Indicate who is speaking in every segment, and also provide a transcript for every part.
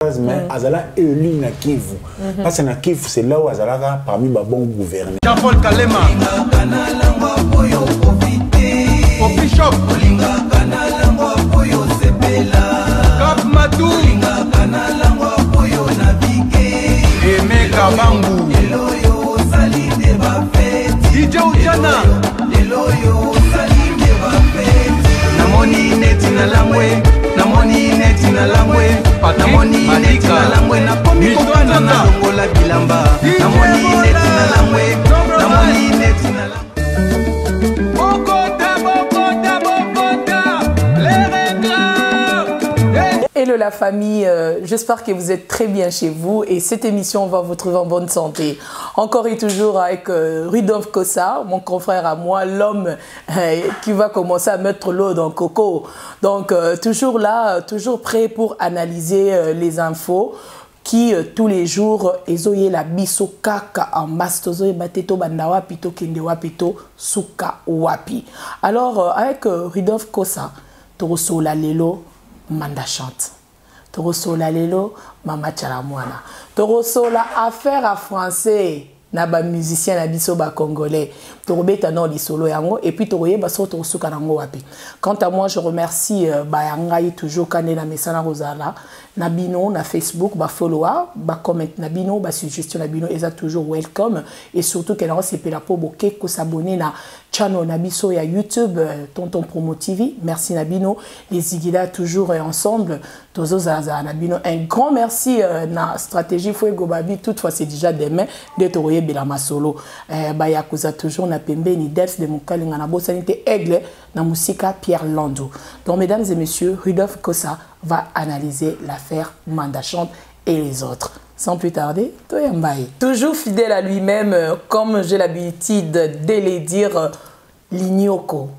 Speaker 1: mais Azala élu na Kivu. Parce que na Kivu, c'est là où Azala parmi les bons gouverneurs.
Speaker 2: Jean-Paul Kalema. Bishop. Cap Matou. Aimé Kabangu. DJ Ujana. Namoni neti na langwe. Namoni neti na langwe. Namoni neti na langwe. Nakomi kokana na longola bilamba. Namoni neti na langwe. Namoni neti na langwe.
Speaker 3: Hello la famille, j'espère que vous êtes très bien chez vous et cette émission va vous trouver en bonne santé. Encore et toujours avec Rudolf Kossa, mon confrère à moi, l'homme qui va commencer à mettre l'eau dans le coco. Donc toujours là, toujours prêt pour analyser les infos qui tous les jours ezoye la biso kaka en masse tozoye bateto bandawa pito kendewa pito suka wapi. Alors avec Rudolf Kossa, toroso la lelo manda chante. Toroso la lelo mama chalamwana. Toroso la affaire à français na ba musicien na biso ba congolais. Torobeta non li solo yango et puis toroye baso torosuka nango wapi. Quant à moi je remercie bayangai toujours kanela mesana rozala. Nabino na Facebook, ba follower, ba comment Nabino, ba suggestion Nabino, est toujours welcome et surtout qu'elle a c'est la pour boquer que s'abonner na channel Nabiso et à YouTube Tonton Promo TV. Merci Nabino, les Igida toujours ensemble. Tozo Zaza Nabino, un grand merci na stratégie Fuego Babi. Toutefois c'est déjà demain de Toroye Belama solo. Ba yakuza toujours na pembe ni Delph de Mokalinga na bosanité aigle na musika Pierre Landou. Donc mesdames et messieurs, Rudolf Kossa va analyser l'affaire Manda Chante et les autres. Sans plus tarder, Toyambaye. Toujours fidèle à lui-même, comme j'ai l'habitude de les dire, Lignoko.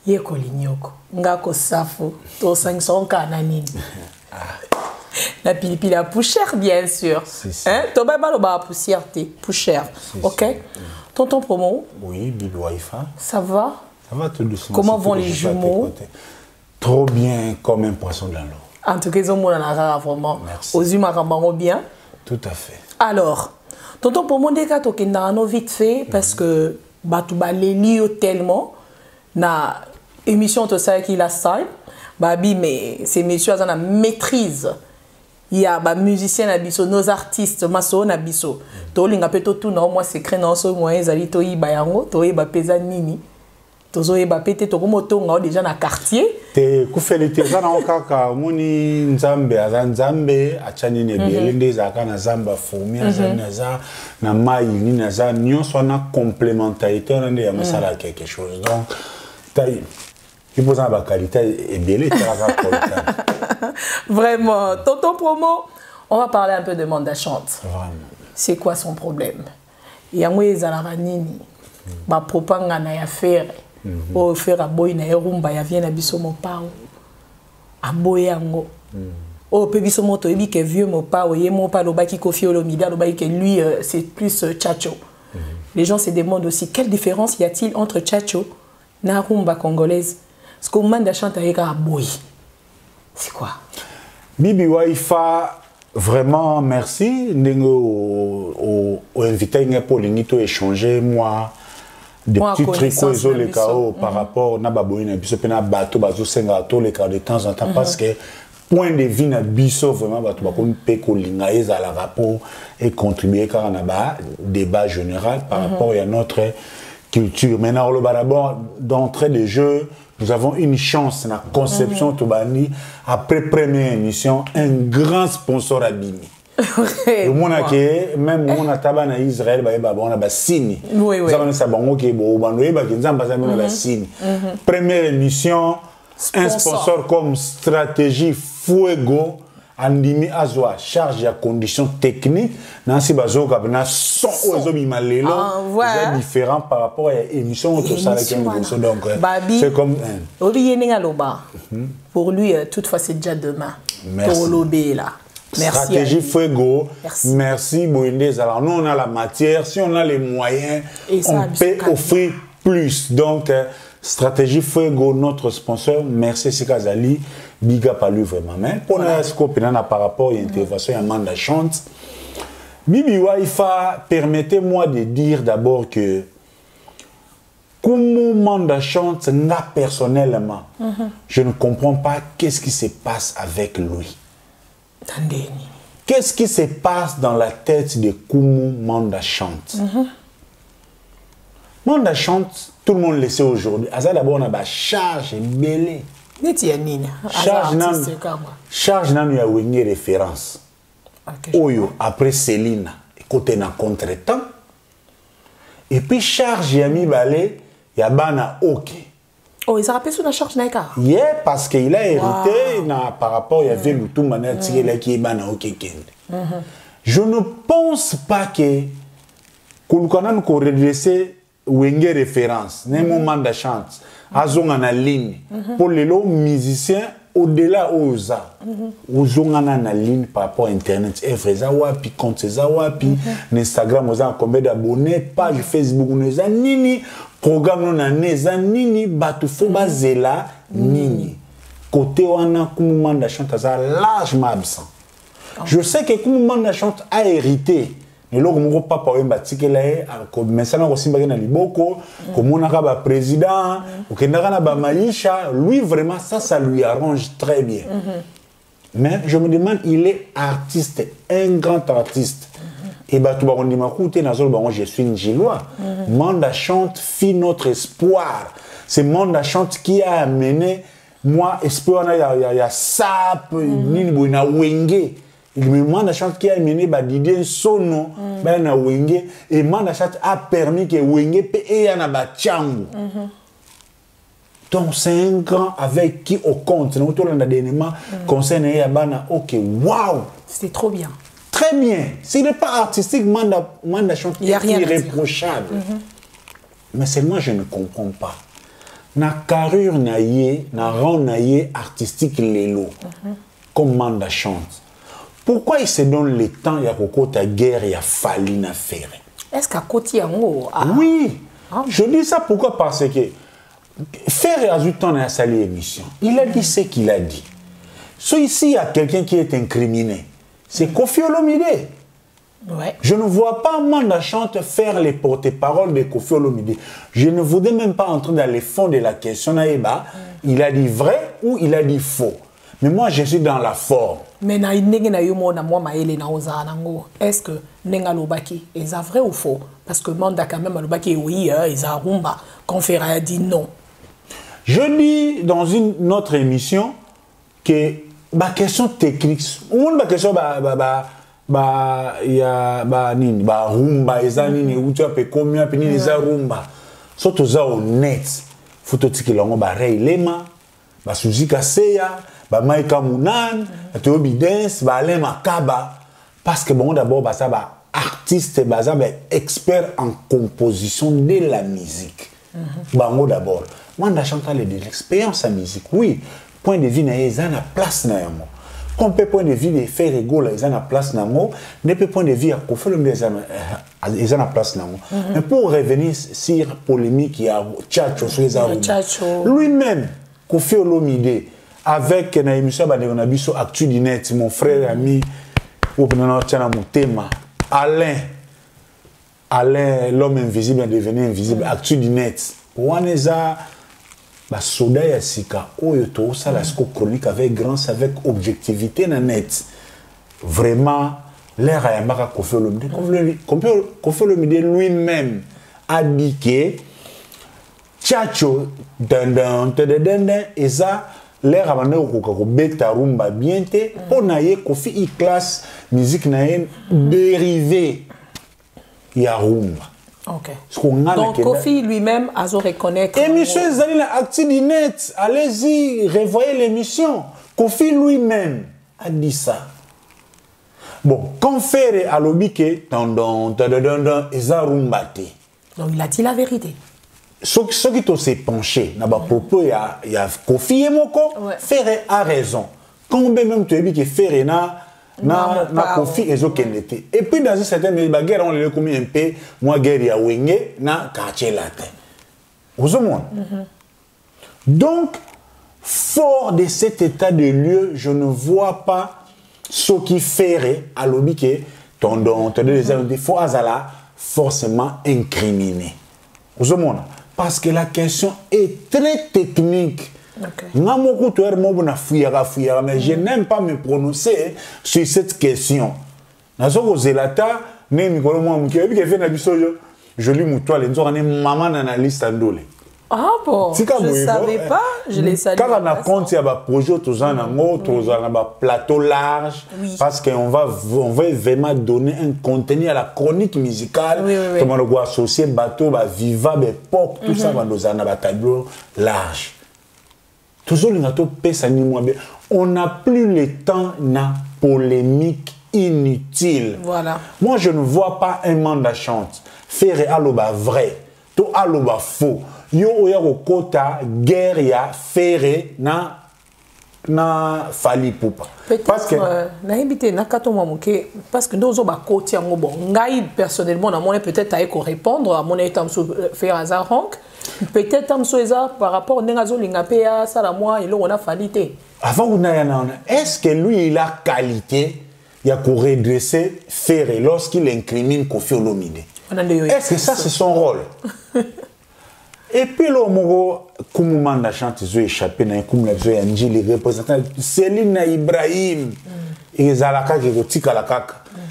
Speaker 3: Yeko Lignoko. Ngako Safo. To 500 kananini. La pilipili la poussière, bien sûr. Hein? Toba baloba poussière, poussière. Ok? Tonton Promo?
Speaker 1: Oui, Bibi Waifa.
Speaker 3: Ça va?
Speaker 1: Ça va tout doucement.
Speaker 3: Comment vont les jumeaux?
Speaker 1: Trop bien comme un poisson dans l'eau.
Speaker 3: En tout cas, ils ont vraiment.
Speaker 1: Merci.
Speaker 3: Aux humains, bien.
Speaker 1: Tout à fait.
Speaker 3: Alors, tonton pour mon décat, on vite fait parce que Batouba les tellement na émission de ça qui la salle. Babi, mais ces messieurs ont la maîtrise. Il y a des musiciens nabiso, nos artistes, maso nabiso. Tolinga peto tout non moi secret non so moi ezali to yi bayango to yi ba pesa nini. Tozo yi ba pété to komoto nga déjà na quartier.
Speaker 1: Te kufelite za na okaka muni nzambe azanzambe achani ne belende za kana zamba fomi azana za na mai ni na za nyonso na complémentarité na ya masala quelque chose. Donc taille il pose la qualité et belé
Speaker 3: Vraiment, tonton Promo, on va parler un peu de Manda Chante.
Speaker 1: Vraiment.
Speaker 3: C'est quoi son problème? Yangwe zalaka nini? Ba propanga na ya faire. O faire a boy na rumba ya vient na biso mo pao. A boy yango. O pe biso moto ebi ke vieux mo pao ye mo pa lo ba ki Koffi Olomide lo ba que lui c'est plus Tchatcho. Les gens se demandent aussi quelle différence y a-t-il entre Tchatcho na rumba congolaise? Parce que Manda Chante avec a boy. C'est quoi?
Speaker 1: Bibi Waifa, vraiment merci. Nous invité pour échanger moi des petits trucs les chaos par rapport na baboina biso pena bato bazo senga to les cas de temps en temps parce que point de vue na biso vraiment bato bakon pe ko linga eza la rapport et contribuer car na ba débat général par rapport à notre culture. Maintenant le d'abord d'entrée de jeu. Nous avons une chance dans la conception Tobani. Après première émission, un grand sponsor à Bini. Le monde qui même on a tabac en Israël, on a Bassini. Oui, oui. Nous avons ça bon qui est beau, on a Bassini. Première émission, un sponsor comme Stratégie Fuego. Andimi azwa charge à conditions techniques nansi bazoka na son ozo bimalelo c'est différent par rapport à émission autre ça donc c'est comme
Speaker 3: pour lui toutefois c'est déjà demain pour l'obé là. Merci.
Speaker 1: Stratégie Fuego. Merci Boindé. Alors nous on a la matière, si on a les moyens, on peut offrir plus. Donc Stratégie Fuego, notre sponsor, merci Sikazali. biga pas lui vraiment mais pour la scope par rapport à l'intervention à Manda Chante Bibi Waifa, permettez-moi de dire d'abord que comme Manda Chante, personnellement, je ne comprends pas qu'est-ce qui se passe avec lui. Qu'est-ce qui se passe dans la tête de Kumu Manda Chante? Manda Chante, tout le monde le sait aujourd'hui. Aza d'abord on a charge belé. Charge nan ya wenye référence. Oyo après Céline, côté na contretemps. Et puis charge yami balé yabana ok.
Speaker 3: Oh, ils ont rappelé sur la charge naïka.
Speaker 1: Yeah, parce qu'il a hérité par rapport il y avait le tout manière tiré qui yabana ok kende. Je ne pense pas que Kulukanan ko redresser wenge référence, n'est moment de chante, azonga na ligne. Pour les lots musiciens au-delà oza, ozonga na ligne par rapport à internet. Efreza wapi, compte za wapi, Instagram oza combien d'abonnés, page Facebook oza nini, programme na neza nini, batu fo bazela nini. Côté wana kumumanda chante aza largement absent. Je sais que kumumanda chante a hérité. Et là, mon papa a bâti là, mais ça n'a aussi pas na liboko, comme on a un président, ou qu'on a un maïcha, lui vraiment ça lui arrange très bien. Mais je me demande, il est artiste, un grand artiste. Et bah tout le monde dit ma écoute, je suis une Gillois. Manda Chante fit notre espoir. C'est Manda Chante qui a amené moi espoir il y a sap, ni na wenge. Il me Manda Chante qui a amené Didier Sono na wenge et Manda Chante a permis que wenge pe et na ba tchangu. Donc c'est un grand avec qui au compte nous autour d'un événement concerne ya bana OK waouh,
Speaker 3: c'était trop bien.
Speaker 1: Très bien. S'il n'est pas artistique Manda Chante est irréprochable. Mais seulement je ne comprends pas. Na carrure na yé, na rang na yé artistique lelo comme Manda Chante. Pourquoi il se donne le temps, il y a ta guerre, il y a fallu na faire?
Speaker 3: Est-ce qu'à côté en haut?
Speaker 1: Oui. Je dis ça pourquoi? Parce que faire a du temps à sa émission. Il a dit ce qu'il a dit. So ici, il y a quelqu'un qui est incriminé. C'est Koffi Olomide.
Speaker 3: Ouais.
Speaker 1: Je ne vois pas Manda Chante faire les porte-paroles de Koffi Olomide. Je ne voudrais même pas entrer dans les fonds de la question. Il a dit vrai ou il a dit faux. Mais moi, je suis dans la forme.
Speaker 3: Mais est-ce que Nenga Lobaki est vrai ou faux? Parce que Manda quand même Lobaki oui, ils ont rumba. Conféra a dit non.
Speaker 1: Je dis dans une autre émission que la question technique, la question rumba, nini ou tu as combien de nini rumba. Surtout ça honnête. Faut que tu aies lema, Suzy Kaseya. Maïka Mounan, Théobi Dance, Alain Makaba. Parce que bon, d'abord, ça va artiste, expert en composition de la musique. Bango d'abord. Manda Chante a de l'expérience en musique. Oui, point de vue, ils ont la place. Comme point de vue de faire rigolo, ils ont la place. Mais point de vue, ils ont la place. Mais pour revenir sur la polémique, il y a Tchatcho, lui-même, Koffi Olomide. Avec une émission de Actu du Net, mon frère et ami, Alain, l'homme invisible est devenu invisible, Actu du Net. Waneza, soda ya sika, oyoto, ça la chronique avec grâce, avec objectivité na net. Vraiment, l'air à Yamaka Koffi Olomide. Koffi Olomide lui-même a dit que Tchatcho, et ça, l'air à maner au beta rumba bien te pour naïe Koffi i classe musique naïe dérivé ya rumba.
Speaker 3: Ok. Donc Koffi lui-même a reconnaître.
Speaker 1: Émission Zalina Actu du Net, allez-y, revoyez l'émission. Koffi lui-même a dit ça. Bon, quand faire à l'obike, eza rumba te.
Speaker 3: Donc il a dit la vérité.
Speaker 1: Ce qui s'est penché, dans propos, il y a Koffi et Moko, Ferre a raison. Quand même tu as dit que Ferre na Koffi et Zokenete. Et puis dans une certaine guerre, on l'a commis un peu, moi guerre ya wenge na quartier latin. Vous avez donc fort de cet état de lieu, je ne vois pas ce qui ferait à l'objet tondon, des fois azala forcément incriminé. Parce que la question est très technique. Mais je n'aime pas me prononcer sur cette question. Je lis mon toile, maman analyste andole.
Speaker 3: Ah bon, je ne savais pas, je les salue.
Speaker 1: Quand on a compte, il y a un projet, on a un plateau large, parce qu'on va vraiment donner un contenu à la chronique musicale, comme on va associer bateau, viva, époque, tout ça, on a un tableau large. Toujours, on n'a plus le temps na polémique inutile.
Speaker 3: Voilà.
Speaker 1: Moi, je ne vois pas un mandat chante. Faire aloba vrai, to aloba faux. Yo oya kota guerre ya faire na fali poupa.
Speaker 3: Parce que na invité na katonga moké parce que nous ba koti yango bon. Ngai personnellement na mon peut-être à ko répondre à mon état faire hasard rank. Peut-être par rapport à Zolingapea, ça la moi, il a falité. Avant, est-ce que lui, il a qualité, il a pour redresser Ferré lorsqu'il incrimine Kofi Olomide? Est-ce que ça, c'est son rôle? Et puis, le Mogo, Koumoumanda n'a chanté, ils ont échappé, les représentants, Céline Ibrahim, et Zalaka qui est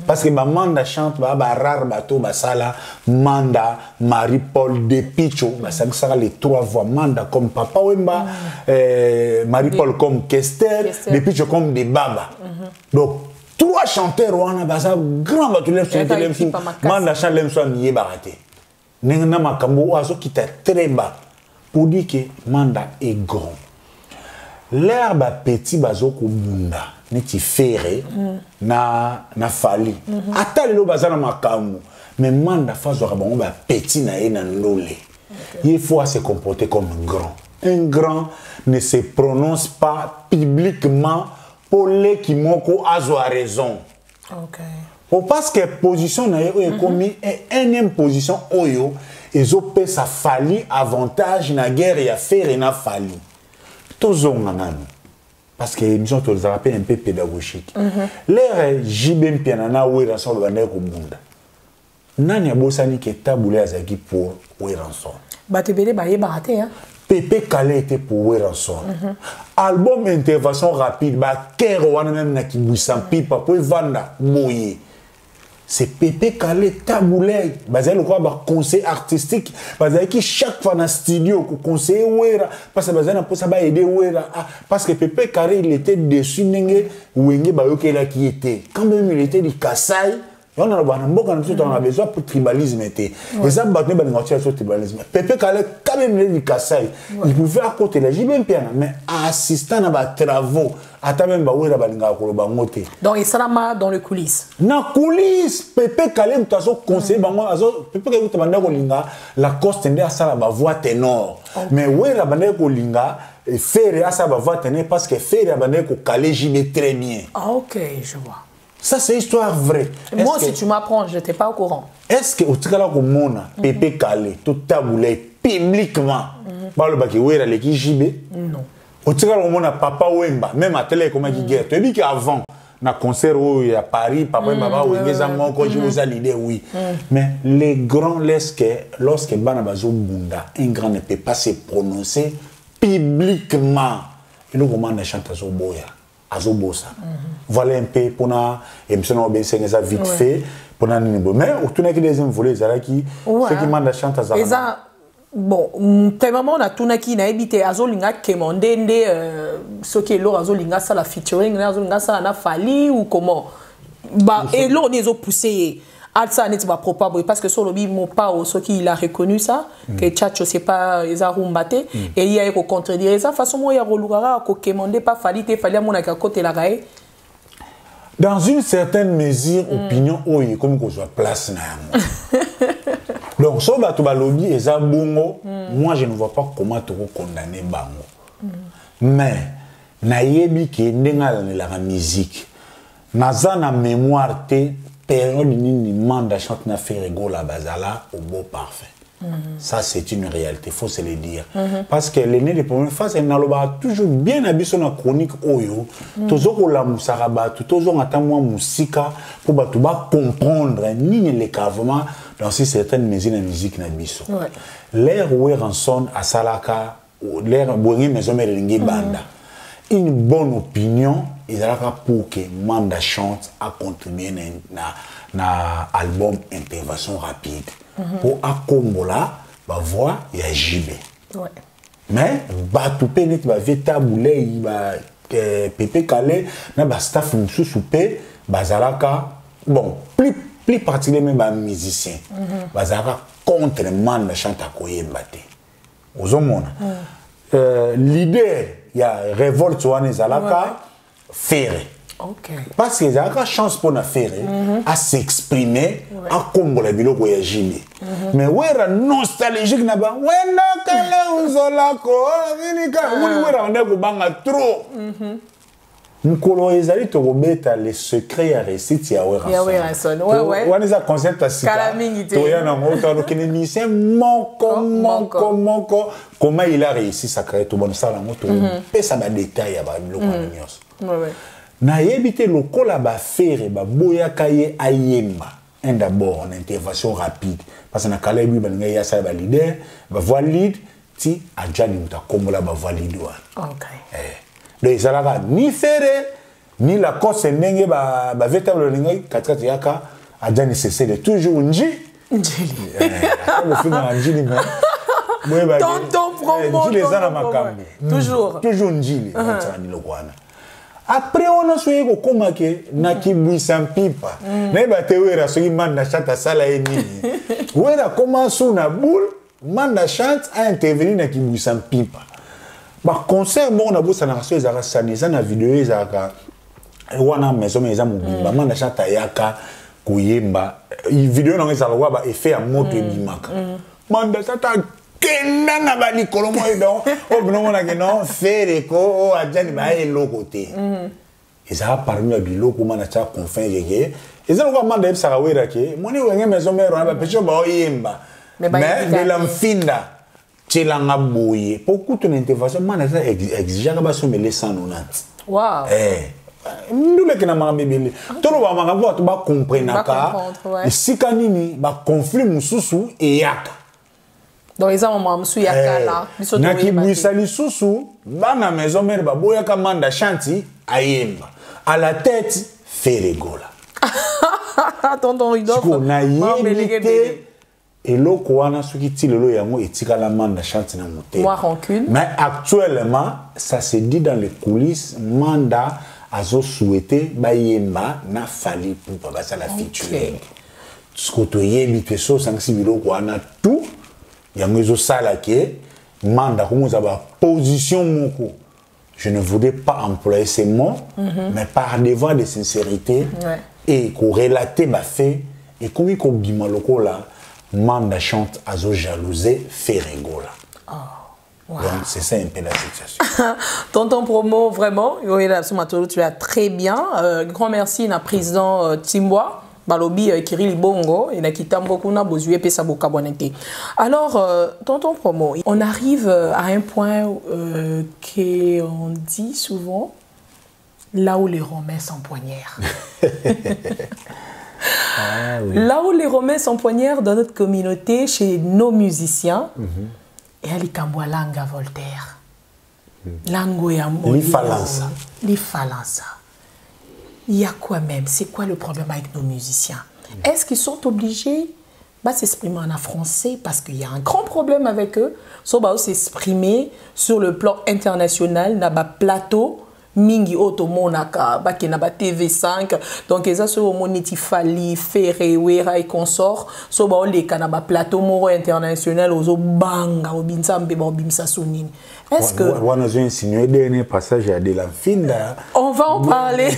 Speaker 3: parce que ma manda chante ba rare bateau basala manda Marie-Paul Depicho ça sera les trois voix manda comme Papa Wemba Marie-Paul comme Kester Depicho comme des Baba donc trois chanteurs wana basa grand bateau manda chante l'emso nié baraté n'engana makambo azo qui t'a très bas pour dire que manda est grand l'herbe petit bazo ko bunda neti ferré na fali ata lelo bazana makamu mais manda fazo rabongo ba petit na ye na ndole il faut se comporter comme un grand ne se prononce pas publiquement pour les qui moko azo a raison parce que position na ye est commis et énième position oyo ezope sa fali avantage na guerre ya ferré na fali tozonga nanu parce que nous sommes un peu pédagogique. L'air JB Pianana ou Ranson le Bandé Kubunda. Nani a bossani qui est taboulé à Zaki pour Ranson. Batebele Baye Baraté, hein? Pépé Calais était pour Ranson. Album intervention rapide, bah, Kero, même Nakiboussam, Pipa, pour Vanda, Moye. C'est Pépé Calais taboulé. Basé le quoi, conseil artistique. Basé qui chaque fois dans le studio, conseiller Ouera. Parce que basé n'a pas ça va aider Ouera. Parce que Pépé Calais, il était dessus, n'engé, Ouenge, Bayoke là qui était. Quand même, il était du Kassai. On a besoin pour tribalisme. Et ça, tribalisme. Pépé Calais, quand même, il était du Kassai. Il pouvait à côté de la JB Piana, mais assistant à des travaux. Donc, il sera dans les coulisses.
Speaker 1: Dans les coulisses, Pépé Calais, tu as conseillé, Pépé Calais, tu as la coste à sa voix ténor. Mais oui, la bande Kolinga, faire à sa voix ténor parce que faire la bande Calais, j'y mets très bien.
Speaker 3: Ah, ok, je vois.
Speaker 1: Ça, c'est histoire vraie.
Speaker 3: Moi, si tu m'apprends, je n'étais pas au courant.
Speaker 1: Est-ce que, au Tigala, Pépé Calais, tout taboulé publiquement, le baki, oui, la l'équipe JB?
Speaker 3: Non.
Speaker 1: Au Tigala, on a Papa Wemba, même à télé, comme il dit, tu as dit qu'avant, dans le concert à Paris, Papa Wemba, oui, les amants, quand je vous ai l'idée, oui. Mais les grands, lorsque Banabazo Bunda, un grand ne peut pas se prononcer publiquement, et nous, comment on chante à Zoboya? Azobosa. Voilà un peu pour na émission ça vite fait pour na mais au tout qui deuxième volet ça qui ceux qui mandent chante à
Speaker 3: ça bon tellement on a tout qui na habité azolinga kemande ce qui est là azolinga ça la featuring azolinga ça na fali ou comment bah et là on est au poussé ça n'est pas probable parce que sur le bim pas ce qui il a reconnu ça que Tchatcho c'est pas ils a rumbaté et il y a eu contredire ça façon moi il y a relugara ko kemande pas fallait mon à côté la raie
Speaker 1: dans une certaine mesure opinion oye comme qu'on soit place na donc so ba to ba lobby et ça bongo moi je ne vois pas comment tu condamner bango mais na yebi ke ndenga la musique naza na mémoire te période ni manda chante na faire ego la bazala au beau parfait Ça, c'est une réalité, il faut se le dire. Parce que l'aîné des premières phases, elle n'a toujours bien habillé sur la chronique Oyo. Toujours la moussaraba, toujours attendre musica pour comprendre ni les cavements dans certaines mesures de musique na biso. L'air où est rançon à Salaka, l'air où est maison de banda. Une bonne opinion, il y a pour que Manda chante à contribuer na album intervention rapide. Pour accompagner la voix, il y a JB. Mais, tout le monde va veta boulé, Pépé Calais, na staff sous soupé, bazalaka. Bon, plus particulièrement les musiciens. Bazalaka contre Manda chante à Koyembate. Aux hommes. L'idée, il y a révolte sur les Zalaka, ferré. Parce qu'il y a une chance pour nous faire à s'exprimer à Combo la bilo ko ya jimi. Mais ouais la nostalgique na ba wenda kala uzola ko vinika wera on ko banga trop. Mukolo ezali to kobeta les secrets ya récite ya Werason. Ya
Speaker 3: Werason. Ouais.
Speaker 1: On est à concert à Sika. To ya na moto to kenemicien moko comment il a réussi sa carrière to bon ça la moto. Et ça ba détail ya ba bilo ko nyos. Ouais. Na yebite lokola ba faire ba boyaka ye ayemba d'abord en intervention rapide parce que na kala bi balinga ya sa ba leader ba voix lead ti ajani muta komola ba voix lead wa donc ça ni faire ni la cause ndenge ba véritable linga katikati yaka ajani cesse de toujours nji le film na nji ni
Speaker 3: tonton promo
Speaker 1: les ana makambo toujours nji ni lokwana. Après, on a souhaité que comme que na kibwisa pipa, na ba tewera so imanda chanta sala eni. Wera commence na boule, manda chante a intervenir na kibwisa pipa. Ba concert bon na bossa na so ezaka sanisa na vidéo ezaka wana maison meza mobimba manda chanta yaka kuyemba. Vidéo na ezaka wa ba effet ya moto ebimaka. Manda chanta kenda na ba likolo mo edo o bino na ke non faire ko o ajani ba e lokote eza parmi ya biloko mana cha confin yeke eza ko manda e saka wera ke moni wenge maison mère na ba pecho ba oyemba mais de la mfinda tshilanga boye beaucoup ton intervention mana ça exige ba so mele 190
Speaker 3: wow
Speaker 1: ndule kina mabebele tolo ba mangabo to ba comprendre ka sika nini ba conflit mususu e yaka.
Speaker 3: Donc ils ont maman sou yakala biso to
Speaker 1: na kibwisa lisusu bana maison mère ba boyaka manda chanti ayemba à la tête Ferregola.
Speaker 3: Tonton Ridolphe
Speaker 1: na yemite eloko wana soki ti lelo yango etika la manda chanti na moté.
Speaker 3: Moi rancune.
Speaker 1: Mais actuellement ça se dit dans les coulisses manda azo souhaité bayemba na fali pour ba ça la featuring. Ce que to yebite so sanksi biloko wana tout yango sala ke manda comme ça ba position moko. Je ne voudrais pas employer ces mots mais par devoir de sincérité et qu'on relater ba fait et comme il ko bima lokola manda chante azo jalouser Ferregola.
Speaker 3: Wow.
Speaker 1: Donc c'est ça un peu la situation.
Speaker 3: Tonton Promo vraiment tu as très bien grand merci na président Timboa Balobi Kirill Bongo et Nakitambo kuna bozué pesa boka bonete. Alors tonton Promo, on arrive à un point qu'on dit souvent là où les Romains s'empoignèrent. Ah, oui. Là où les Romains s'empoignèrent dans notre communauté, chez nos musiciens, et à l'Ikamboualanga Voltaire. Lango et
Speaker 1: L'Ifalansa.
Speaker 3: L'Ifalansa. Il y a quoi même? C'est quoi le problème avec nos musiciens? Est-ce qu'ils sont obligés de s'exprimer en français? Parce qu'il y a un grand problème avec eux. Ils sont s'exprimer sur le plan international, dans le plateau. Mingi Oto Monaka, Bakenaba TV5, donc ils ont ce moniti Fali, Ferré, Wera et consorts, so ba les kanaba plateau moro international, ozo banga, obinsambe, obimsa sunini. Est-ce que.
Speaker 1: On a insinué dernier passage à de l'Infinda.
Speaker 3: On va en parler.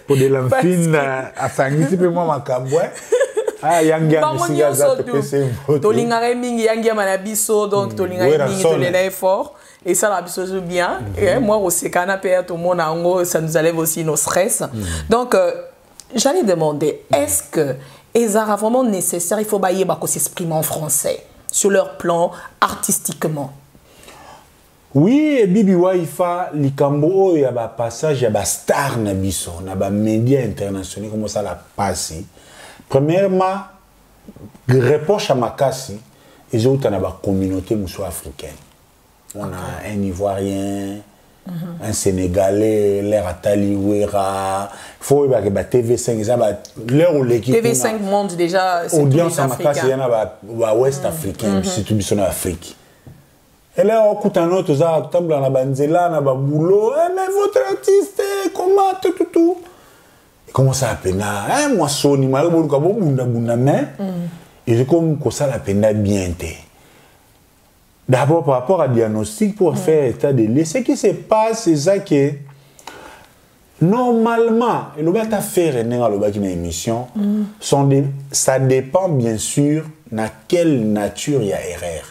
Speaker 1: Pour de l'Infinda, à Sangisi, puis moi, ma caboué. Ah, Yangia,
Speaker 3: Tolingare Mingi, Yangia Manabiso, donc Tolingare Mingi, Tolena est fort. Et ça, la chose bien. Et moi aussi, canapé, tout le monde, ça nous enlève aussi nos stress. Donc, j'allais demander, est-ce que Et ça sera vraiment nécessaire, il faut qu'on s'exprime en français, sur leur plan artistiquement.
Speaker 1: Oui, et Bibi Waifa, Likambo, il y a un passage, il y a un star nabiso, il y a un média international, comment ça l'a passé. Premièrement, reproche à Makassi, ils ont une communauté africaine. On a un Ivoirien, un Sénégalais, l'air à Taliwera, il faut que TV5, l'air où l'équipe.
Speaker 3: TV5 monte déjà, c'est
Speaker 1: audience à Makassi, il y en a ouest africain, surtout en Afrique. Et là, on écoute un autre, ça, on a banzela, on a boulot, mais votre artiste, comment, tout. Et comment ça appelle là? Moi, Sony, moi, et je comme ça la peine bien. D'abord, par rapport à diagnostic, pour faire état de lieu, ce qui se passe, c'est ça que normalement, et le bâtiment faire une émission, ça dépend bien sûr de quelle nature il y a erreur.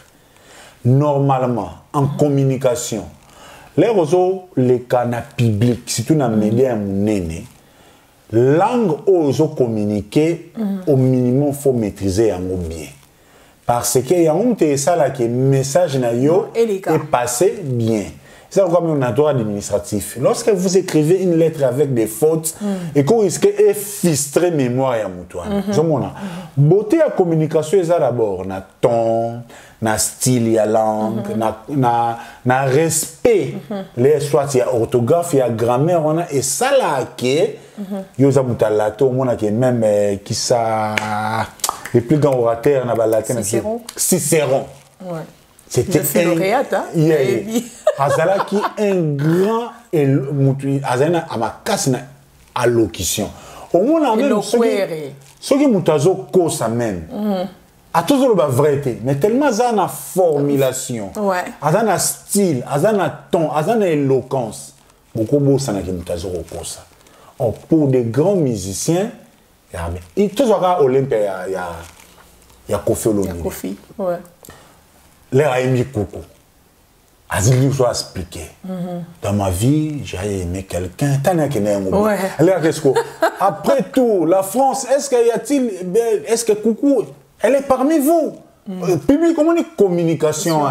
Speaker 1: Normalement, en communication, les réseaux, les canaux publics, surtout dans les médias, langue aux communiquer, au minimum, il faut maîtriser bien. Parce qu'il y a un message est passé bien. C'est comme un droit administratif. Lorsque vous écrivez une lettre avec des fautes et qu'on risque de fistrer mémoire à Moutouan. Beauté à communication, c'est d'abord na ton, na style, ya langue, na respect. Les soit il y a orthographe, il y a grammaire, on a et ça là qui yosa boutalato, on a même qui ça les plus grands orateurs na balatin. Cicéron. Ouais. C'était un lauréate, hein? Azala qui un grand Azana à ma casse na allocution. Au moins même ce qui mutazo cause même. A toujours la vérité, mais tellement ça na formulation. Ouais. Azana style, azana ton, azana éloquence. Beaucoup beau ça na qui mutazo cause. Or pour des grands musiciens, il toujours à Olympia il y a Kofi Olomide.
Speaker 3: Kofi, ouais.
Speaker 1: L'air a émis coucou. Azili soit expliqué. Dans ma vie, j'ai aimé quelqu'un. Ouais. Après tout, la France, est-ce que coucou, elle est parmi vous? Public communication.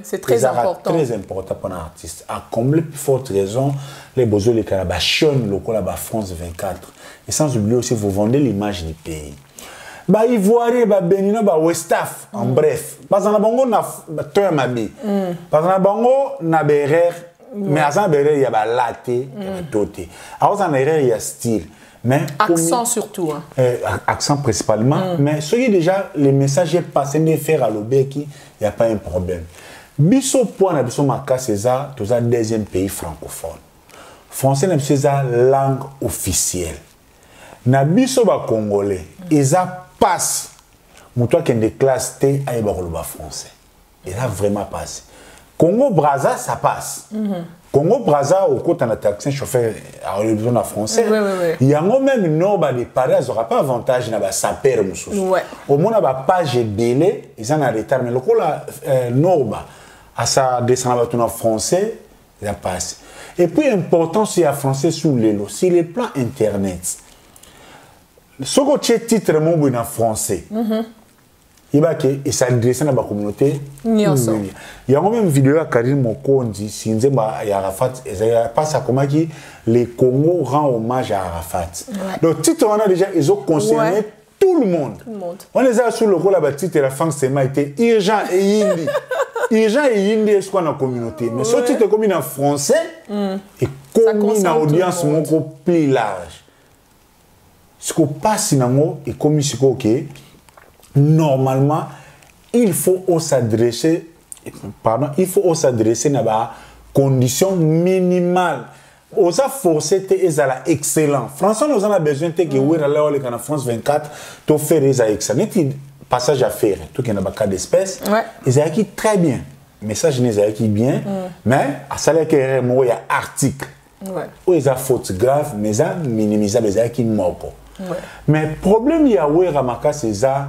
Speaker 3: C'est très important.
Speaker 1: Très important pour un artiste. À combler plus forte raison, les besoins les Canabachon, le France 24. Et sans oublier aussi, vous vendez l'image du pays. Ba Ivoirien, ba Béninois, ba Westaf, en bref. Parce que na bango na toi mabi. Parce que na bango na berer, mais à ça berer il y a ba latte, il y a toté. Alors ça na erreur il y a style, mais
Speaker 3: accent surtout.
Speaker 1: Accent principalement, mais ce qui est déjà les messages passés de faire à l'obéki, il y a pas un problème. Biso point na biso maka César, tout ça deuxième pays francophone. Français na c'est la langue officielle. Na biso ba congolais, ils a passe. Moi, qui est de classe T, à le français. Et là, vraiment passe. Congo-Braza, ça passe. Congo-Braza, au côté de la taxi, chauffeur à l'horizon français. Il y a même non, les Paris, ils n'auront pas avantage dans sa père. Au moins, la page est délai, ils en ont retard. Mais le coup, la norme, à sa descente en français, ça passe. Et puis, important, c'est à français sur l'élo. Sur le plan Internet. Ce que tu as titre en français, il s'adresse à la communauté. Il y a même une vidéo à Karim Mokondi, si il y a Arafat, pas ça comment les Congo rend hommage à Arafat. Le titre, on a déjà, ils ont concerné tout le monde. On les a sur le rôle à titre et la fin, c'est été urgent et hindi. Urgent et hindi, est-ce qu'on a communauté. Mais ce titre comme en français, et comme une audience plus large. Ce qui passe et comme que normalement il faut s'adresser à des conditions minimales. On a forcé et excellent. François nous en a besoin que en France 24 to faire des excellents passage à faire tout qui n'a pas cas d'espèce. Ils ont très bien. Message n'est acquis bien mais à ça il y a article. Où ils ont faute grave mais ça minimiser les acquis moko. Mais le problème, il y a Ramaka César,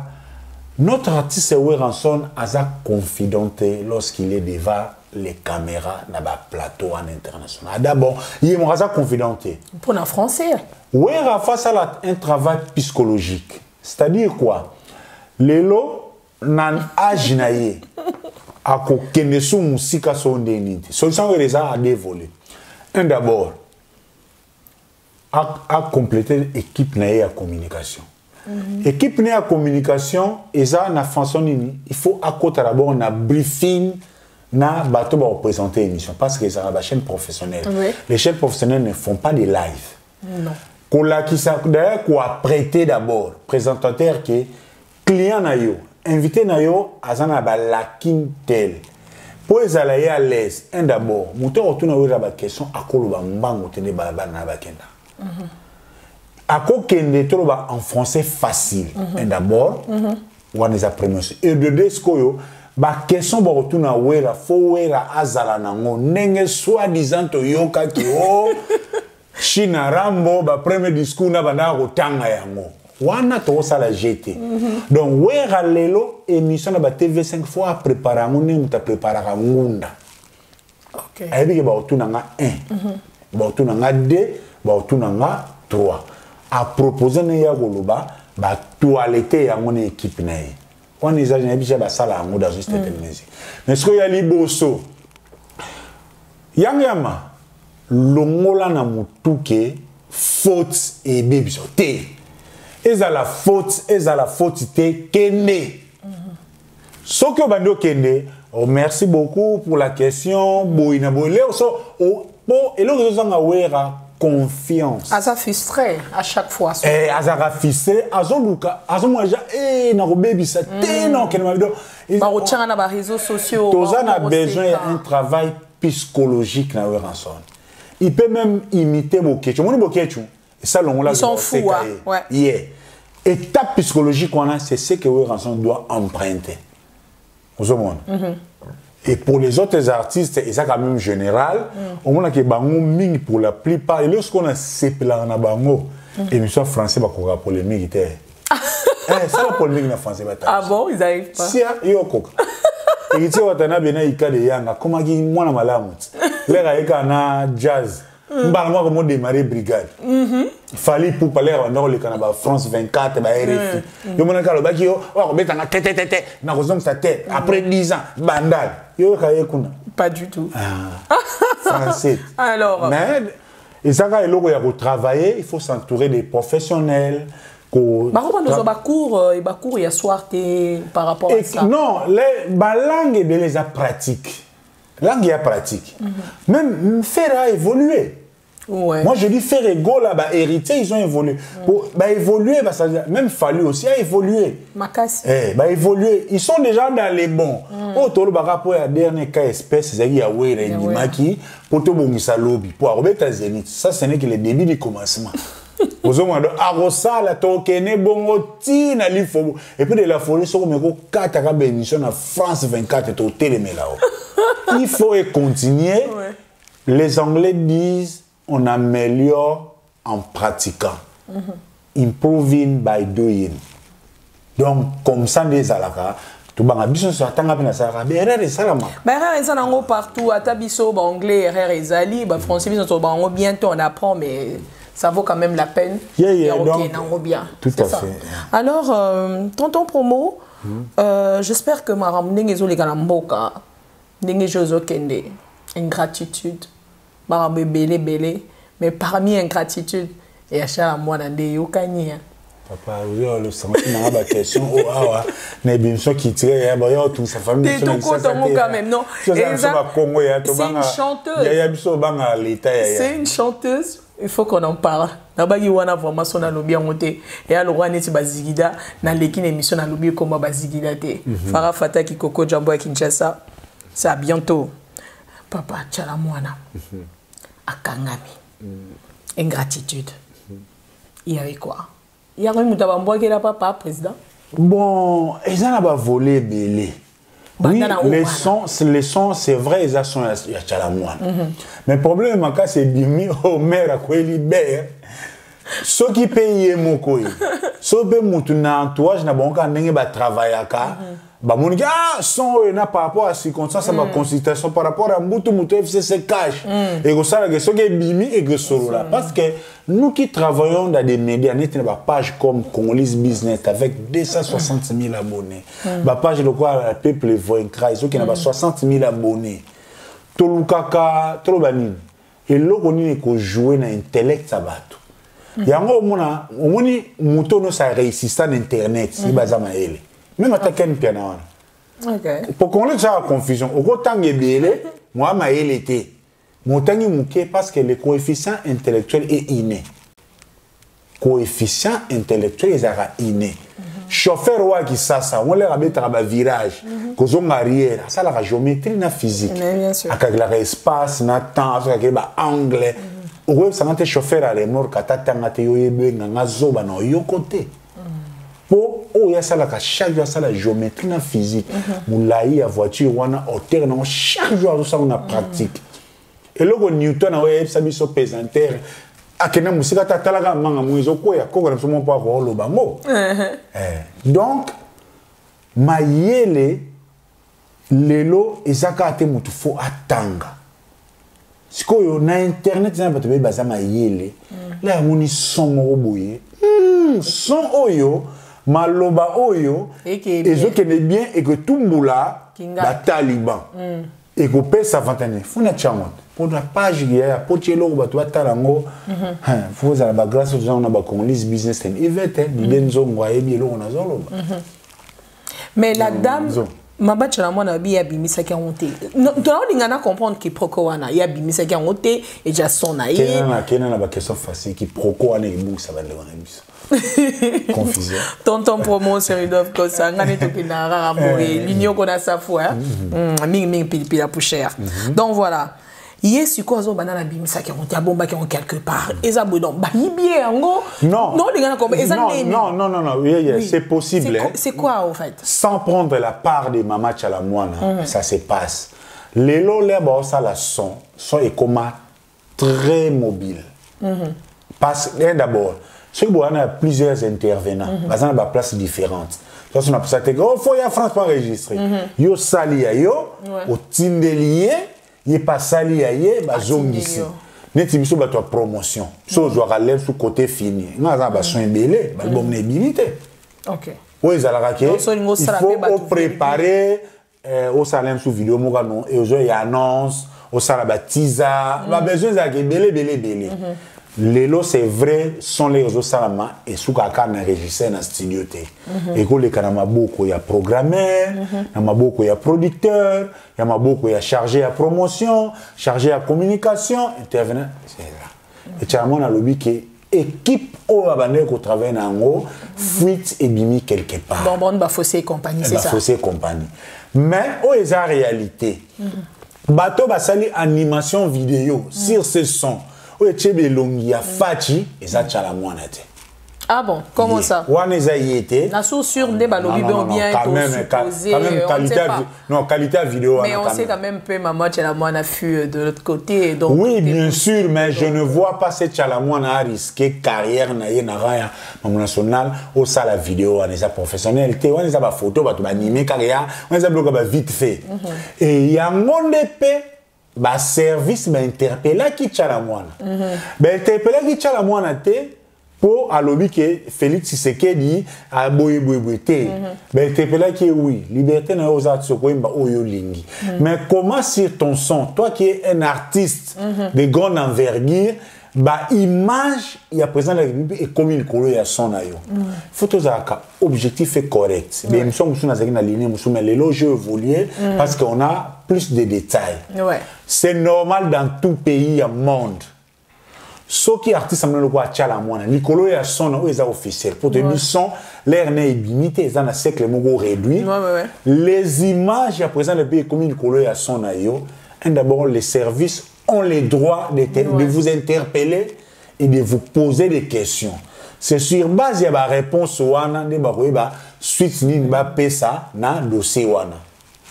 Speaker 1: notre artiste Ranson a confidenté lorsqu'il est devant les caméras dans le plateau en international. D'abord, il est confidenté.
Speaker 3: Pour un français.
Speaker 1: Rafa, ça a un travail psychologique. C'est-à-dire quoi? Lelo nan âge na ye ako kende sou musika so ndeni. Solution est à deux volets. Un d'abord à compléter l'équipe na ye à communication. Équipe na communication eza na façon nini il faut à côté d'abord na briefing na bateau pour présenter l'émission parce que ça la chaîne professionnelle. Les chaînes professionnelles ne font pas de live. Non. Qu'on la qui ça d'ailleurs quoi prêter d'abord présentateur qui client na yo invité na yo azana ba lakin tel pour ezalayer à l'aise un d'abord moteur retourne ouvrir la question akoloba mbango tene ba na ba kenda. Akokende toloba en français facile. Un d'abord on les a premiers et de descoyo ba question ba retourne wera fo wera azala nango nenge soi-disant to yoka ki o China Rambo ba premier discours na bana rotanga yango wana to sala jeté donc wera lelo émission na ba TV5 fois préparer ngone muta préparer ngunda OK ayebi ba retourne nga 1 ba retourne nga 2 ba retourne nga 3 à proposer ne ya goloba ba toilette yango na équipe na ye on les a jamais ba sala ngo dans juste musique mais ce que ya liboso yangama longola na mutuke faute et bibiso te eza la faute te kende soko bando kende oh merci beaucoup pour la question boina boile so oh et l'autre zanga wera confiance
Speaker 3: asa frustré à chaque fois
Speaker 1: azara frustré azoluka azomoja na robebisa te non kenema bido
Speaker 3: ba rochanga na ba réseaux sociaux
Speaker 1: tozana besoin un travail psychologique na Weranson. Il peut même imiter Bokechu. Mon Bokechu, ça
Speaker 3: ils sont fous, ouais.
Speaker 1: Yeah. Étape psychologique qu'on a, c'est ce que Weranson doit emprunter. Vous voyez. Et pour les autres artistes, et ça quand même général, au moins que bango ming pour la plupart, et lorsqu'on a sepla na bango, émission français ba ko polémique était. Ça la polémique na français ba.
Speaker 3: Ah bon, ils arrivent pas.
Speaker 1: Si yo koka. Et tu vois tana bena ikade yanga comment ki mwana malamu. Lera eka na jazz. Mbalama comment démarrer brigade. Fallait pour parler dans le Canada France 24 ba RFI. Yo mona kalo baki yo wa beta na tete na kozong sa tête après 10 ans bandal. Yo kaye kuna.
Speaker 3: Pas du tout.
Speaker 1: Français.
Speaker 3: Alors
Speaker 1: mais et ça quand il faut travailler, il faut s'entourer des professionnels.
Speaker 3: Bakour il y a soir par rapport à ça.
Speaker 1: Non, les langue de les pratique. Langue y a pratique. Même faire a évolué.
Speaker 3: Ouais.
Speaker 1: Moi je dis faire égaux là, héritier ils ont évolué. Pour évoluer, ça même fallu aussi à évoluer. Évoluer, ils sont déjà dans les bons. Autour baka pour la dernière cas espèce c'est y a wera ndimaki pour to bongisa lobby pour robeta zénith. Ça ce n'est que le début du commencement. Vous avez dit, la tokene bongo ti na lifo. Et puis de la folie, sur me ko 4 émission na France 24 et au télé il faut continuer. Les Anglais disent on améliore en pratiquant. Improving by doing. Donc comme ça des alaka. Tu vas bien sûr attendre bien ça. Erreur et salama.
Speaker 3: Erreur et ça n'ango partout. Atabiso anglais erreur et zali. Français bien sûr bango bientôt on apprend mais ça vaut quand même la peine.
Speaker 1: Donc,
Speaker 3: bien.
Speaker 1: Tout à fait.
Speaker 3: Alors, tonton promo, j'espère que ma ramené les galamboka, les choses kende, ingratitude, ma belé, mais parmi ingratitude, et à chaque mois dans des yokani.
Speaker 1: Papa, le sentiment n'a pas question. Oh ah, n'est bien sûr qui tire, tout sa famille.
Speaker 3: T'es tout content quand même, non?
Speaker 1: C'est une
Speaker 3: chanteuse. C'est une chanteuse. Il faut qu'on en parle. Nabagi wana vraiment son alobi ngote et alors wana ti bazigida na lekine émission na lobi comme bazigida te. Farah Fataki Koko Jambo à Kinshasa. C'est à bientôt. Papa tchala mwana. Akangami. Ingratitude. Il y avait quoi? Il y a un mutabambo qui là papa président.
Speaker 1: Bon, ils en ont volé belé. Oui, les sons, c'est vrai, ils sont à Tchalamouane. Mais le problème, c'est que Bimi, Omer, à quoi il libère. Ceux qui payent mon coï, so be mutu na entourage na bonka ndenge ba travaillaka ba moni ah son na par rapport à circonstance ba consultation par rapport à mutu FCC cash et que ça que so que bimi et que solo là parce que nous qui travaillons dans des médias net na ba page comme Congolese Business avec 260 000 abonnés ba page le quoi peuple vaincra ils qui na ba 60 000 abonnés tolukaka trobani et loko ni ko jouer na intellect sabato yango omoni muto no sa réussissant internet si bazama ele même attaquer piana wana
Speaker 3: OK
Speaker 1: pour qu'on ait ça confusion au tangue belé moi ma ele était montangi muké parce que le coefficient intellectuel est inné coefficient intellectuel est inné chauffeur wa qui ça on les rabeta ba virage kozonga arrière ça la géométrie na physique avec la espace na temps avec ba angle ouais ça n'était chauffeur à remorque katanga te yoyebe nga zoba na yo côté po o ya sala ka chaque jour ça la géométrie na physique moulayi a voiture wana hauteur na chaque jour ça on a pratique et logo Newton a ouais ça biso pesanteur akena musika tatalaka manga mwezo ko ya koko na somo pa ko lo bango donc mayele lelo ezaka te mutu fo atanga sikoyo na internet na bato be baza mayele la moni son moko boye son oyo maloba oyo ezokende bien et que tumbula ba taliban et que pesa vantane funa changot pour la page ya potielo bato batalango faut za ba grâce aux gens na ba Congolese Business and event bidenzo ngwaye bielo na zoloba
Speaker 3: mais la dame Maba Chalamwana bi ya bimisa ki honte. Tona lingana comprendre ki proko wana ya bimisa ki honte et ja sona ye.
Speaker 1: Kena na ba question facile ki proko wana ibu ça va le wana biso. Confusion.
Speaker 3: Tonton promo sur Ridov Kosa ngani to kina rara moye l'union qu'on a sa foi. Ming pila pour cher. Donc voilà. Yes, tu causes au banana bimisa qui ont bomba qui ont quelque part. Et ça boudon ba bien ngo. Non. Non, les gars comme non, oui, c'est possible. C'est quoi au fait?
Speaker 1: Sans prendre la part de Mama Chalamwana, ça se passe. Les lots là bas ça la son est comme très mobile. Parce que d'abord, ceux qui ont plusieurs intervenants, ils ont des places différentes. Ça on a pour ça que faut y a France pas enregistrer. Yo sali yo au tindelier il pas sali aye ba zongisi neti biso ba to promotion so zo relève sous côté fini nga za ba son belé ba bon nébilité
Speaker 3: OK
Speaker 1: oui za la raké il faut préparer au salem sous vidéo mo non et zo y annonce au sala ba teaser ba besoin za ke belé les lots c'est vrai sont les réseaux salama et sous kaka na régisseur na studio té et ko le kana maboko ya programmeur na maboko ya producteur ya maboko ya chargé à promotion chargé à communication intervenant c'est là et Chalamwana a lobby que équipe au abandonné ko travaille na ngo fuite et bimi quelque part
Speaker 3: bon ba fossé compagnie c'est ça
Speaker 1: fossé compagnie mais au esa réalité bato ba sali animation vidéo sur ce son oui, Tchébé Longi a Fachi et ça Chalamwana.
Speaker 3: Ah bon, comment ça?
Speaker 1: Waneza y était.
Speaker 3: La source sur des balobi bien
Speaker 1: quand même qualité vidéo.
Speaker 3: Mais on sait quand même peu Mama Chalamwana fut de l'autre côté donc.
Speaker 1: Oui, bien sûr, mais je ne vois pas cette Chalamwana à risquer carrière na raya Maman national au ça la vidéo on est professionnel, on est ba photo ba to animer carrière, on est bloqué ba vite fait. Et il y a monde épée ba service m'a interpellé qui Chalamwana. Ben interpellé qui Chalamwana té pour à lobby que Félix Tshisekedi a boy té. Ben interpellé qui oui, liberté na osat soko mba oyo lingi. Mais comment sur ton son, toi qui es un artiste de grande envergure, ba image il y a présent la République et comme il colo ya son na yo. Photos aka objectif est correct. Mais nous sommes sur na ligne nous mais les loges évoluent parce qu'on a plus de détails.
Speaker 3: Ouais.
Speaker 1: C'est normal dans tout pays au monde. Ce qui est artiste, c'est le quoi Chalamwana. Nicolo et son nom est officiel. Pour te dire, son l'air n'est limité, ils ont un siècle réduit. Les images à présent, le pays comme Nicolo et son ayo. D'abord, les services ont le droit de vous interpeller et de vous poser des questions. C'est sur base de la réponse wana de ba suite ni ba pesa na dossier wana.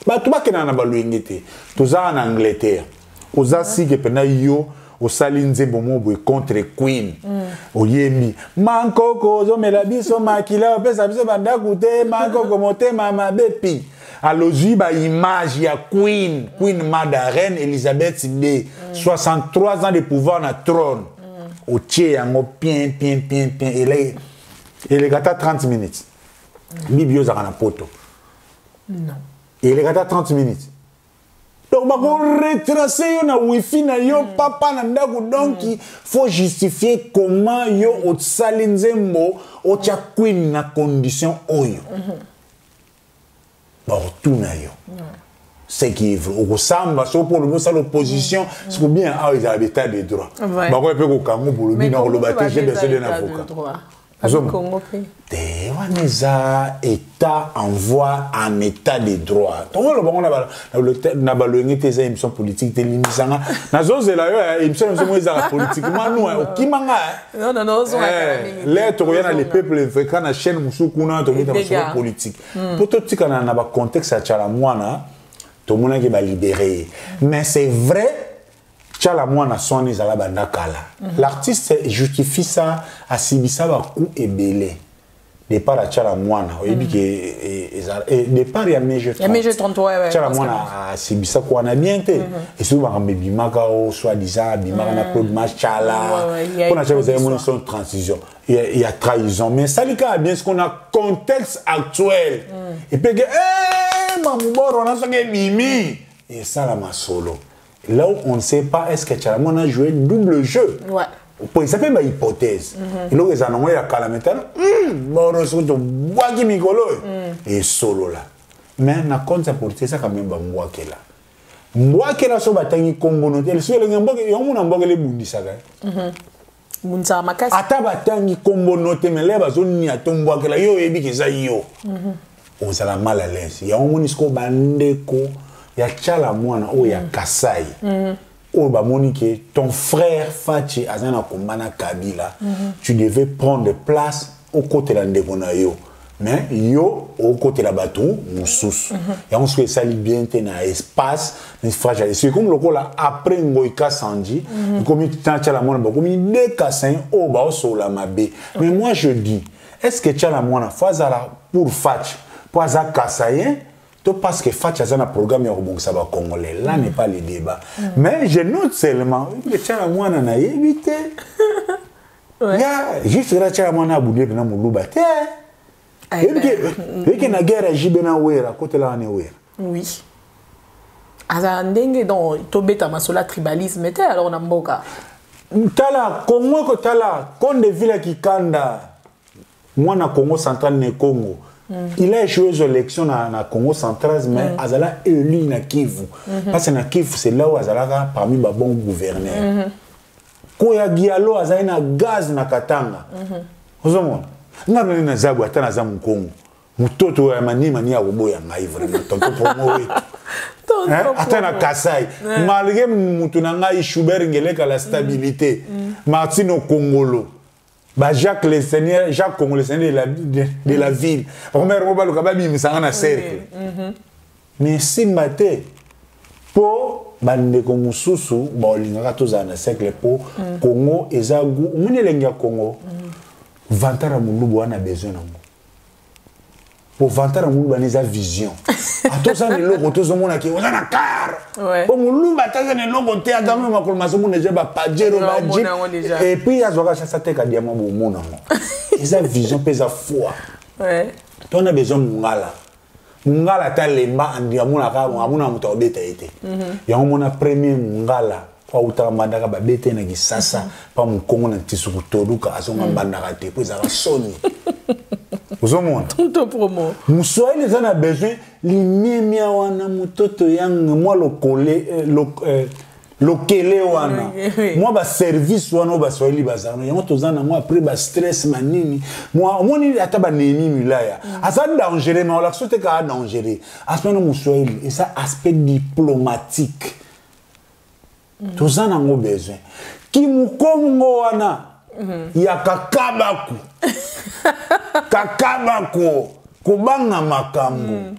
Speaker 1: Ba tuba ke na ba luingete. Toza en Angleterre. Oza si ke pena yo au salinze bomo boy contre Queen au yemi mankoko zo melabiso makila pesa biso banda kute mankoko motema mabepi alozui ba image ya Queen Mada reine Elisabeth II 63 ans de pouvoir na trône au tie yango pien et les gata 30 minutes bibio za na poto
Speaker 3: non
Speaker 1: et les gata 30 minutes. Donc, on va retracer na wifi na yo papa na ndaku donc il faut justifier comment yo au salinzembo au tia Queen na condition oyo. Bon tout na yo. C'est qui au samba so pour le ça l'opposition c'est bien ah ils avaient état de droit. Bah quoi peut ko kango pour le bien le battre j'ai besoin d'un avocat. Waneza État envoie un état de droit. Donc le bon na balongi tes émissions politiques tes limisanga. Na zose la yo émission za politiquement nous okimanga.
Speaker 3: Non
Speaker 1: les toyana les peuples fréquents na chaîne musukuna to ta politique. Pour tout tika na ba contexte à Tchala Mwana to mona ki ba libérer. Mais c'est vrai Tchala Mwana soni za la banda kala. L'artiste justifie ça à Sibisa ba coup et belé. Départ à Tchala Mwana, on dit que départ il y a mes jeux
Speaker 3: 33
Speaker 1: Tchala Mwana à Sibisa quoi on a bien été. Et souvent on me bimaka au soit-disant bimaka na Claude Machala. On a jamais une son transition. Il y a trahison mais ça les cas bien ce qu'on a contexte actuel. Et puis mamuboro on a ça mimi et ça la ma solo. Là où on ne sait pas, est-ce que Tchala Mwana a joué double jeu?
Speaker 3: Ouais.
Speaker 1: Il s'appelle une hypothèse. Il y a un calamité. Et solo là. Mais na compte pour ça quand même Mwakela. Mwakela so batangi Congo no tel so le ngamboke yo muna mboke le bundisa ga.
Speaker 3: Munza makasi.
Speaker 1: Ata batangi Congo no te mele bazo ni atombwakela yo yebi keza yo. On sala mal à l'aise. Ya omunisko bandeko ya Tchala Mwana o ya Kasai. Oh bah Monique, ton frère Fachi Azana Kombana Kabila, tu devais prendre place au côté de l'Andegonayo. Mais yo au côté de la bateau, Moussous. Et on se fait ça bien dans espace, mais fragile. C'est comme le là après Ngoïka Sanji, comme il Tchala Mwana, comme il décasse au bas sur la mabé. Mais moi je dis, est-ce que Tchala Mwana Fazala pour Fach, pour Azak Kassayen? Parce que Fatih a un programme qui est congolais. Là n'est pas le débat. Mais je note seulement que Tchala Mwana n'a évité. Juste là, Tchala Mwana a boudé dans mon loup. Et que la guerre a gibé dans Ouera, côté là, on est Ouera.
Speaker 3: Oui. Azandenge dans Tobeta Masola tribalisme, était alors on a mboka.
Speaker 1: Tala, Congo, ko Tala, quand des villes qui kanda, moi na Congo central ne Congo. Il a joué aux élections dans Congo central, mais Azala élu na Kivu. Parce que na Kivu, c'est là où Azala parmi les bons gouverneurs. Quand il y a Gialo, Azala na gaz na Katanga. Vous savez, nous avons na Zabu, atana Zamu Congo. Mutoto ya mani ya robo ya ngai vraiment tonto promo wetu. Atana Kasai. Malgré mutu na ngai Schubert ngeleka la stabilité. Martino Congolo. Bah Jacques le Seigneur, Jacques Congo le Seigneur de la ville. Romer Roba le Kababi mi sanga na cercle. Mais si maté pour bande Congo susu ba olinga toza na cercle pour Congo ezagu muni lenga Congo. Vantara mulubu wana besoin nango. Pour vantara mulubu wana vision. Atoza ne logo tozo mona ki oza na car. Pour mulubu ataza ne logo te agama makolo masomo ne jeba pajero ba jeep. Et puis azoka chasa te ka diamant bo mona ngo. Eza vision pesa foi.
Speaker 3: Ouais.
Speaker 1: On a besoin mungala. Mungala ta lemba andi amuna ka amuna muta obeta ete. Ya mona premier mungala. Kwa utamandaka ba bete na gisasa pa mukongo na tisuku toduka azonga mbandaka te po ezaka soni. Uzomona
Speaker 3: tout promo
Speaker 1: muswahili ezana besoin limemia wana mutoto yang moi lokele wana moi ba service wana ba swahili bazana yango tozana moi après ba stress manini moi moni ata ba nemi milaya asa dangereux mais la sote ka dangereux aspect muswahili et ça aspect diplomatique tozana ngo besoin ki mukongo wana ya kakabaku kakabako kobanga makambo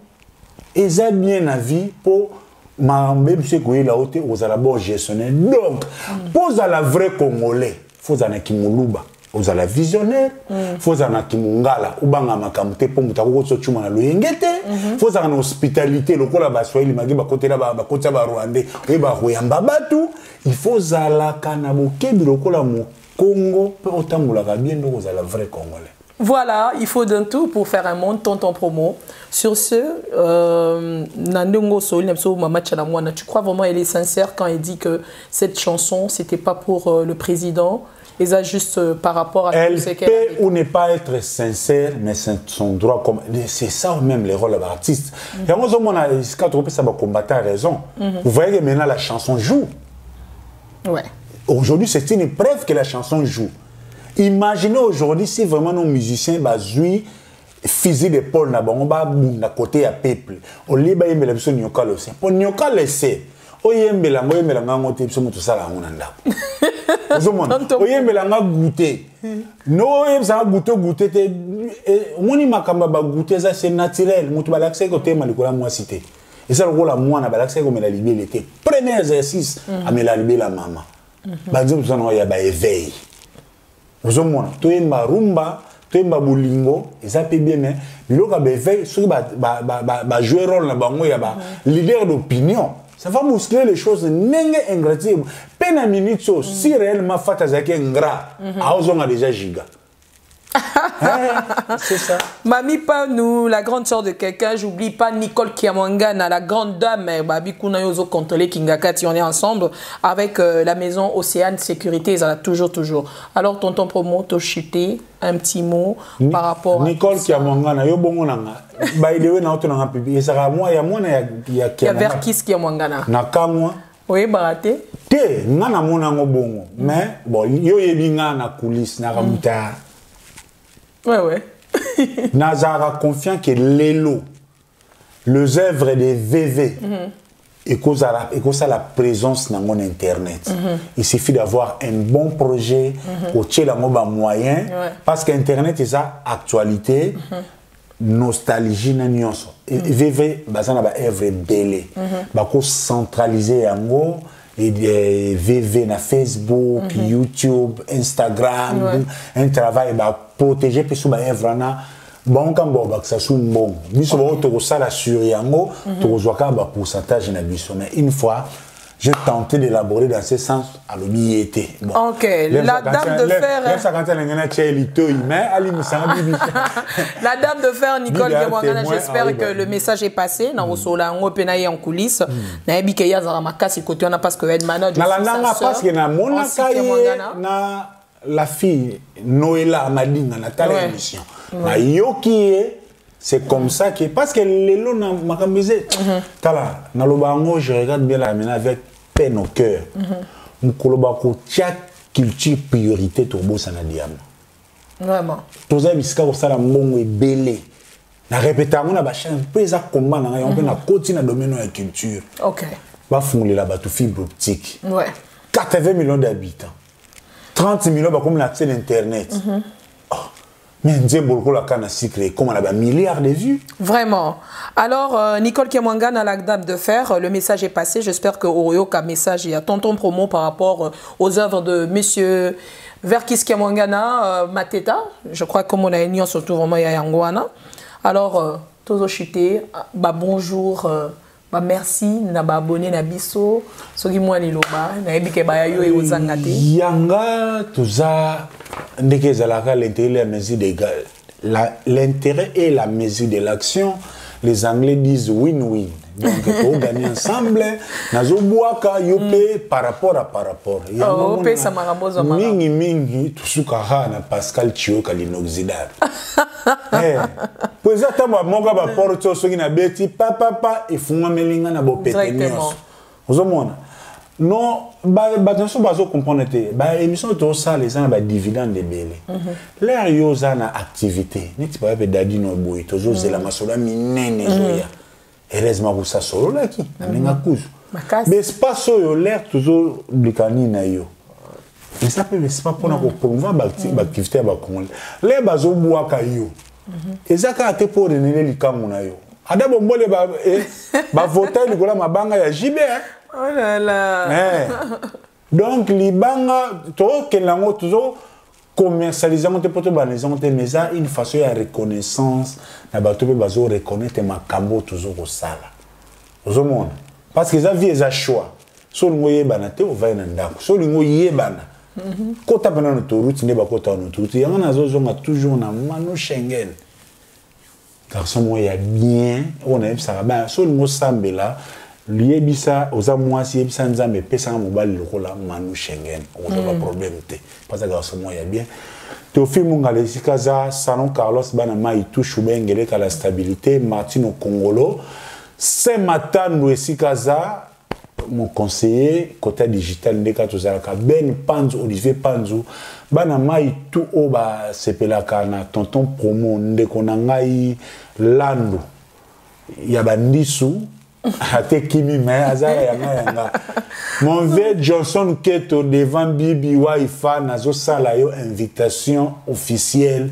Speaker 1: eza bien na vie pour même si vous avez la haute, vous avez la bonne gestionnaire. Donc, pour la vraie Congolais, il faut que Moulouba. Vous avez la visionnaire, il faut que vous ngala, ou banga makamute pour mutako chuma na loyengete, il faut que vous hospitalité, le kola baswahili magi ba côté là ba côté ba rwandais, et ba royamba batu, il faut zala kana bokebi le kola mo Congo pour autant vous la bien donc vous avez la vraie Congolais.
Speaker 3: Voilà, il faut d'un tout pour faire un monde tonton promo. Sur ce, Nandongo Soul, tu crois vraiment qu'elle est sincère quand elle dit que cette chanson, c'était pas pour le président, et ça juste par rapport à
Speaker 1: elle
Speaker 3: ce
Speaker 1: qu'elle peut ou ne pas être sincère, mais c'est son droit comme c'est ça même les rôles d'artiste. Et moi, ça va combattre à raison. Vous voyez que maintenant la chanson joue.
Speaker 3: Ouais.
Speaker 1: Aujourd'hui, c'est une preuve que la chanson joue. Imaginez aujourd'hui si vraiment nos musiciens jouent physique d'épaule na côté à peuple. Au lieu de yembe la biso nyoka le c'est pour nyoka laisser. O yembe la ngote biso mutu sala ngonanda. O yembe la goûter. No yembe ça goûter te moni makamba ba goûter ça c'est naturel mutu ba l'accès côté malikola moi cité. Et ça le rôle à moi na ba l'accès comme la libé l'été. Premier exercice à me la libé la maman. Ba exemple ça no ya ba éveil. Vous avez dit rumba, toyemba bolingo, et ça peut bien, mais biloko a béveille, ceux qui jouer rôle là-bas, leader d'opinion. Ça va muscler les choses, n'est ingratitude. Peine à minute, si réellement Fatazaki est ingrat, on a déjà giga. C'est ça.
Speaker 3: Mamie, pas nous, la grande sœur de quelqu'un, j'oublie pas Nicole Kiamwangana, la grande dame, Babi Kunayozo contrôlé Kingakati, on est ensemble avec la maison Océane Sécurité, ça a toujours. Alors, tonton promo, Toshité, un petit mot par rapport à
Speaker 1: Nicole Kiamwangana, yo bongo nanga. By the way, na auto nanga pipi. Et ça va moi, ya
Speaker 3: Verkis Kiamwangana.
Speaker 1: Nakamwa.
Speaker 3: Oui, baraté.
Speaker 1: Te, ngana mona ngo bongo. Mais, bon, yo yebi nga na coulisse, na ramuta.
Speaker 3: Ouais.
Speaker 1: Nazara confiant que l'élo, les œuvres de VV, et que la présence dans mon internet. Il suffit d'avoir un bon projet, au moyen, parce qu'internet est ça actualité, nostalgie, et VV, ça n'a pas œuvre belle, bako centraliser en et VV na Facebook, YouTube, Instagram, un travail protéger puis sous œuvre na bon quand bon ça sous bon biso to ça la sur yango to zoaka ba pourcentage na biso mais une fois j'ai tenté d'élaborer dans ce sens à l'obéité.
Speaker 3: Bon. OK, la dame de fer. La dame de fer Nicole Kiamwangana, j'espère que le message est passé dans Osola en openaye en coulisses. Na ebike ya za makasi côté on a parce que head manager.
Speaker 1: Parce que na mona na la fille Noëlla Madinga na telle émission. Na yoki c'est comme ça que parce que les lots na makambise tala na lobango je regarde bien la mena avec peine au cœur. Mukoloba ko tia culture priorité to bossa na diam.
Speaker 3: Vraiment.
Speaker 1: Toza bisika ko sala mbongo ebele. Na répétango na ba chance pesa combat na on peut na continue na domaine de la culture.
Speaker 3: OK.
Speaker 1: Ba fungolela ba to fibre optique.
Speaker 3: Ouais.
Speaker 1: 80 millions d'habitants. 30 millions comme l'accès d'internet. Mais comme on a un milliard de vues.
Speaker 3: Vraiment. Alors, Nicole Kiamwangana, la dame de fer, le message est passé. J'espère que Orioka message et à tonton promo par rapport aux œuvres de monsieur Verkis Kiamwangana, Mateta. Je crois que comme on a une surtout vraiment Yangwana. Alors, Tozo Chité, bonjour. Merci, na ba abonné na biso, soki moi ni loba, na ebike ba yo e ozangate.
Speaker 1: Yanga toza ndeke zalaka l'intérêt et la mesure de l'action. Les Anglais disent win-win. Donc pour gagner ensemble, nazo boaka yope par rapport.
Speaker 3: Oh, pe sa marabozo mara.
Speaker 1: Mingi tusuka na Pascal Chio kalinoxidable. Poza tamba monga ba porto soki na beti papa et funga melinga na bo petenios. Ozomona. Non, attention bazo comprendre te. Ba émission to ça les gens ba dividende de belé. L'air yoza na activité. Ni ti ba be dadi no boy tozo zela masola minene zoya. Heureusement que ça solo là qui na ninga kuzu. Mais espace yo l'air toujours blikani na yo. Mais ça peut c'est pas pour na promouvoir l'activité ba Congolais. Les bazo boaka yo. Ezaka te pour renouveler likamu na yo. Ada bombole ba voter likola mabanga ya jibe.
Speaker 3: Oh là là.
Speaker 1: Donc libanga to kelango toujours commercialiser monte poto banezon te mais ça une façon de reconnaissance na bato pe bazo reconnaître makambo toujours au sala. Ozo mona parce que ça vie est un choix. So lingo yebana te ovai na ndako. So lingo yebana. Kota pena no route ne ba kota no route. Yanga nazo zonga toujours na mano Schengen. Garçon moi ya bien, on a ça ba so lingo sambela liebisa oza mwasi yebisa nzambe pesa mobali lokola manu Schengen. On a pas problème te. Parce que garçon moi ya bien. Théophile Mungale sikaza Salon Carlos bana mai touche bengele ka la stabilité Martino Congolo. Saint-Martin Sikaza mon conseiller côté digital ndeka tozalaka Ben Panzu Olivier Panzu bana mai tout oba sepelaka na tonton promo ndeko na ngai Lando ya bandisu ate kimi mais azara ya nga mon vieux Johnson Keto devant Bibi Waifa nazo sala yo invitation officielle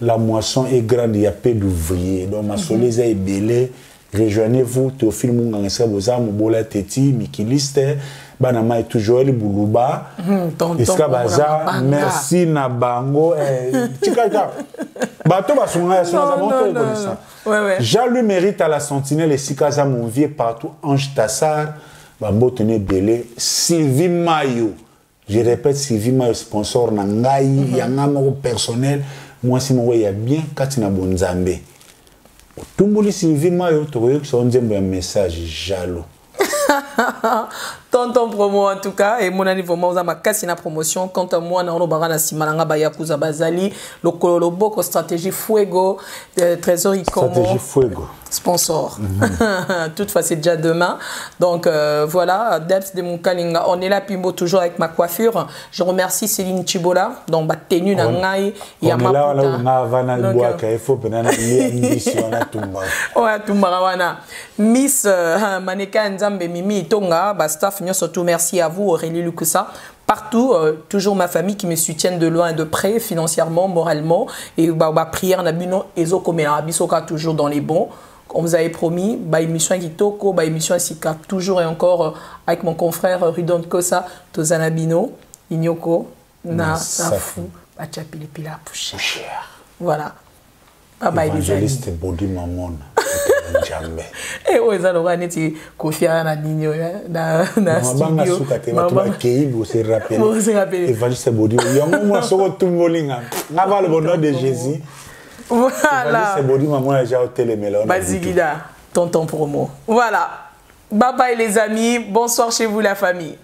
Speaker 1: la moisson est grande il y a peu d'ouvriers donc ma soleza est belé. Rejoignez-vous, Théophile Mungangesa, Boza, Mobola Teti, Mikiliste, Banama et toujours El Boulouba, Eskabaza, merci Nabango, Tchikaka. Bato Basunga, Jean lui mérite à la sentinelle et Sikaza, mon vieux partout, Ange Tassar, Bambo Tene Belé, Sylvie Mayo. Je répète, Sylvie Mayo, sponsor Nangaï, Yangamo personnel, moi si moi y a bien, Katina Bonzambe. Tout le monde Sylvie Mayo, tu vois que c'est un message jaloux.
Speaker 3: Tonton promo en tout cas et mon anniversaire on ma casse na promotion quand moi na ono barana simalanga ba yakuza bazali le boko stratégie Fuego trésor Ikomo
Speaker 1: stratégie Fuego
Speaker 3: sponsor. Toutefois c'est déjà demain donc voilà Debs de mon Kalinga on est là Pimbo toujours avec ma coiffure. Je remercie Céline Chibola dans ma tenue na ngai
Speaker 1: ya ma là na vana boa ka ifo penana émission na tumba
Speaker 3: ouais tumba wana Miss Maneka Nzambe Mimi Tonga ba staff surtout merci à vous Aurélie Lukusa partout toujours ma famille qui me soutiennent de loin et de près financièrement moralement et prière nabino ezo komela bisoka toujours dans les bons. On vous avait promis, émission Kitoko, émission Sika, toujours et encore avec mon confrère Rudon Kosa, Tozanabino, Inyoko, Na, Safou, Bachapili Pila, Poucher. Voilà. Bye bye les amis.
Speaker 1: Évangéliste Bodi Mamon. Jamais.
Speaker 3: Et où est-ce que tu confies à la ligne na studio?
Speaker 1: Vous se rappelez. Évangéliste Bodi. Il y a un moment où tout le monde a le bonheur de Jésus.
Speaker 3: Voilà.
Speaker 1: C'est Bodi Maman déjà au télémélon.
Speaker 3: Bazigida, tonton promo. Voilà. Bye bye les amis. Bonsoir chez vous la famille.